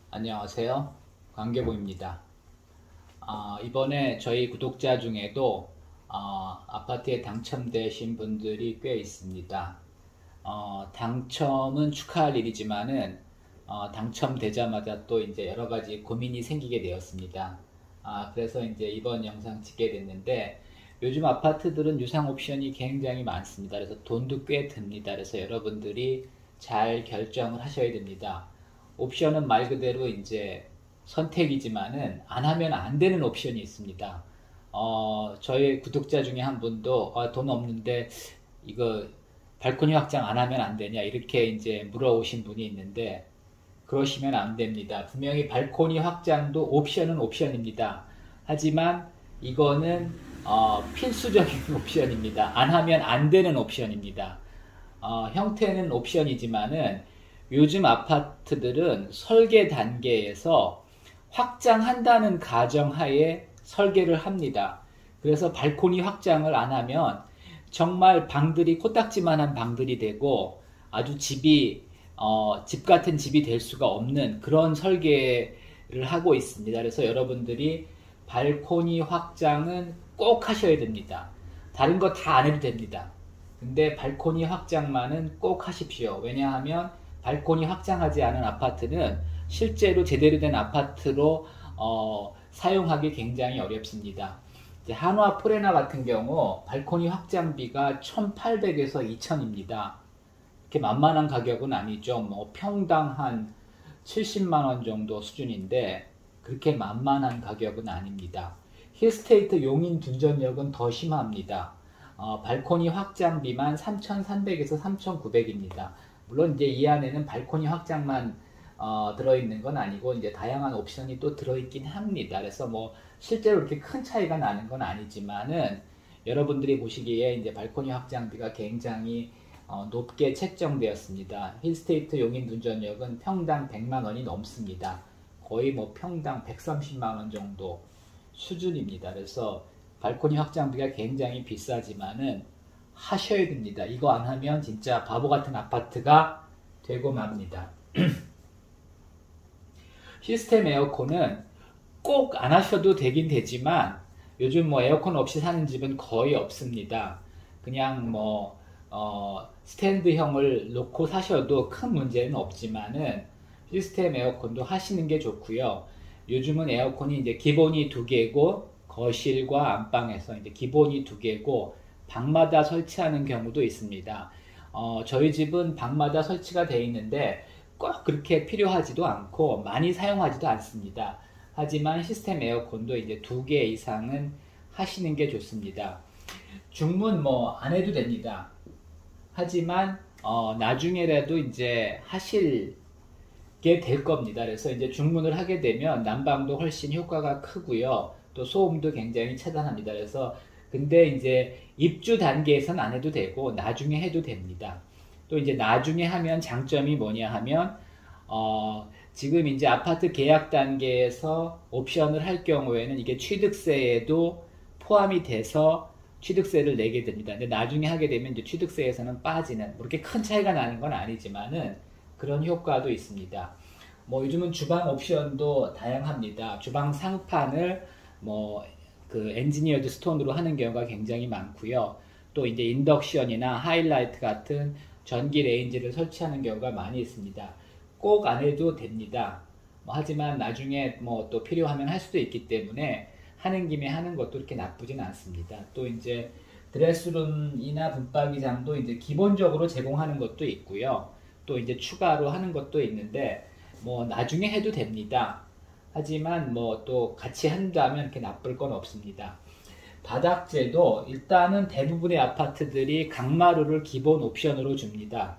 안녕하세요. 강계보입니다. 이번에 저희 구독자 중에도 아파트에 당첨되신 분들이 꽤 있습니다. 당첨은 축하할 일이지만은 당첨되자마자 또 이제 여러 가지 고민이 생기게 되었습니다. 그래서 이제 이번 영상 찍게 됐는데 요즘 아파트들은 유상 옵션이 굉장히 많습니다. 그래서 돈도 꽤 듭니다. 그래서 여러분들이 잘 결정을 하셔야 됩니다. 옵션은 말 그대로 이제 선택이지만은 안 하면 안 되는 옵션이 있습니다. 저희 구독자 중에 한 분도 돈 없는데 이거 발코니 확장 안 하면 안 되냐 이렇게 이제 물어오신 분이 있는데 그러시면 안 됩니다. 분명히 발코니 확장도 옵션은 옵션입니다. 하지만 이거는 필수적인 옵션입니다. 안 하면 안 되는 옵션입니다. 형태는 옵션이지만은 요즘 아파트들은 설계 단계에서 확장한다는 가정하에 설계를 합니다. 그래서 발코니 확장을 안 하면 정말 방들이 코딱지만한 방들이 되고 아주 집 같은 집이 될 수가 없는 그런 설계를 하고 있습니다. 그래서 여러분들이 발코니 확장은 꼭 하셔야 됩니다. 다른 거 다 안 해도 됩니다. 근데 발코니 확장만은 꼭 하십시오. 왜냐하면 발코니 확장하지 않은 아파트는 실제로 제대로 된 아파트로 사용하기 굉장히 어렵습니다. 한화 프레나 같은 경우 발코니 확장비가 1,800에서 2,000입니다. 이렇게 만만한 가격은 아니죠. 뭐 평당 한 70만 원 정도 수준인데 그렇게 만만한 가격은 아닙니다. 힐스테이트 용인 둔전역은 더 심합니다. 발코니 확장비만 3,300에서 3,900입니다. 물론 이제 이 안에는 발코니 확장만 들어있는 건 아니고 이제 다양한 옵션이 또 들어있긴 합니다. 그래서 뭐 실제로 그렇게 큰 차이가 나는 건 아니지만은 여러분들이 보시기에 이제 발코니 확장비가 굉장히 높게 책정되었습니다. 힐스테이트 용인 둔전역은 평당 100만 원이 넘습니다. 거의 뭐 평당 130만 원 정도 수준입니다. 그래서 발코니 확장비가 굉장히 비싸지만은 하셔야 됩니다. 이거 안 하면 진짜 바보 같은 아파트가 되고 맙니다. 시스템 에어컨은 꼭 안 하셔도 되긴 되지만 요즘 뭐 에어컨 없이 사는 집은 거의 없습니다. 그냥 뭐 스탠드형을 놓고 사셔도 큰 문제는 없지만은 시스템 에어컨도 하시는 게 좋고요. 요즘은 에어컨이 이제 기본이 두 개고 거실과 안방에서 이제 기본이 두 개고 방마다 설치하는 경우도 있습니다. 저희 집은 방마다 설치가 되어 있는데 꼭 그렇게 필요하지도 않고 많이 사용하지도 않습니다. 하지만 시스템 에어컨도 이제 두 개 이상은 하시는 게 좋습니다. 중문 뭐 안 해도 됩니다. 하지만 나중에라도 이제 하실 게 될 겁니다. 그래서 이제 중문을 하게 되면 난방도 훨씬 효과가 크고요. 또 소음도 굉장히 차단합니다. 그래서 근데 이제 입주 단계에서는 안 해도 되고 나중에 해도 됩니다. 또 이제 나중에 하면 장점이 뭐냐 하면 지금 이제 아파트 계약 단계에서 옵션을 할 경우에는 이게 취득세에도 포함이 돼서 취득세를 내게 됩니다. 근데 나중에 하게 되면 이제 취득세에서는 빠지는 뭐 그렇게 큰 차이가 나는 건 아니지만은 그런 효과도 있습니다. 뭐 요즘은 주방 옵션도 다양합니다. 주방 상판을 뭐 그 엔지니어드 스톤으로 하는 경우가 굉장히 많고요. 또 이제 인덕션이나 하이라이트 같은 전기 레인지를 설치하는 경우가 많이 있습니다. 꼭 안 해도 됩니다. 하지만 나중에 뭐 또 필요하면 할 수도 있기 때문에 하는 김에 하는 것도 그렇게 나쁘진 않습니다. 또 이제 드레스룸이나 붙박이장도 이제 기본적으로 제공하는 것도 있고요. 또 이제 추가로 하는 것도 있는데 뭐 나중에 해도 됩니다. 하지만 뭐 또 같이 한다면 이렇게 나쁠 건 없습니다. 바닥재도 일단은 대부분의 아파트들이 강마루를 기본 옵션으로 줍니다.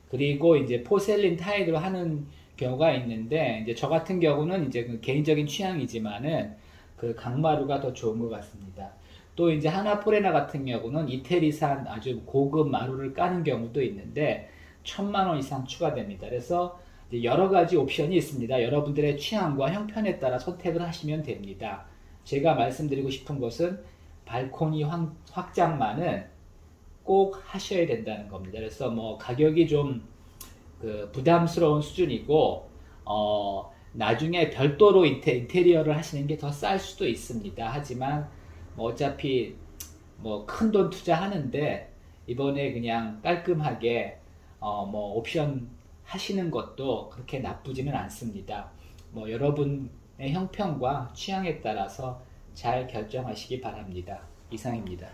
그리고 이제 포셀린 타일로 하는 경우가 있는데 이제 저 같은 경우는 이제 그 개인적인 취향이지만은 그 강마루가 더 좋은 것 같습니다. 또 이제 하나포레나 같은 경우는 이태리산 아주 고급 마루를 까는 경우도 있는데 1,000만 원 이상 추가됩니다. 그래서 여러 가지 옵션이 있습니다. 여러분들의 취향과 형편에 따라 선택을 하시면 됩니다. 제가 말씀드리고 싶은 것은 발코니 확장만은 꼭 하셔야 된다는 겁니다. 그래서 뭐 가격이 좀 부담스러운 수준이고 나중에 별도로 인테리어를 하시는 게 더 쌀 수도 있습니다. 하지만 뭐 어차피 뭐 큰 돈 투자하는데 이번에 그냥 깔끔하게 뭐 옵션 하시는 것도 그렇게 나쁘지는 않습니다. 뭐 여러분의 형편과 취향에 따라서 잘 결정하시기 바랍니다. 이상입니다.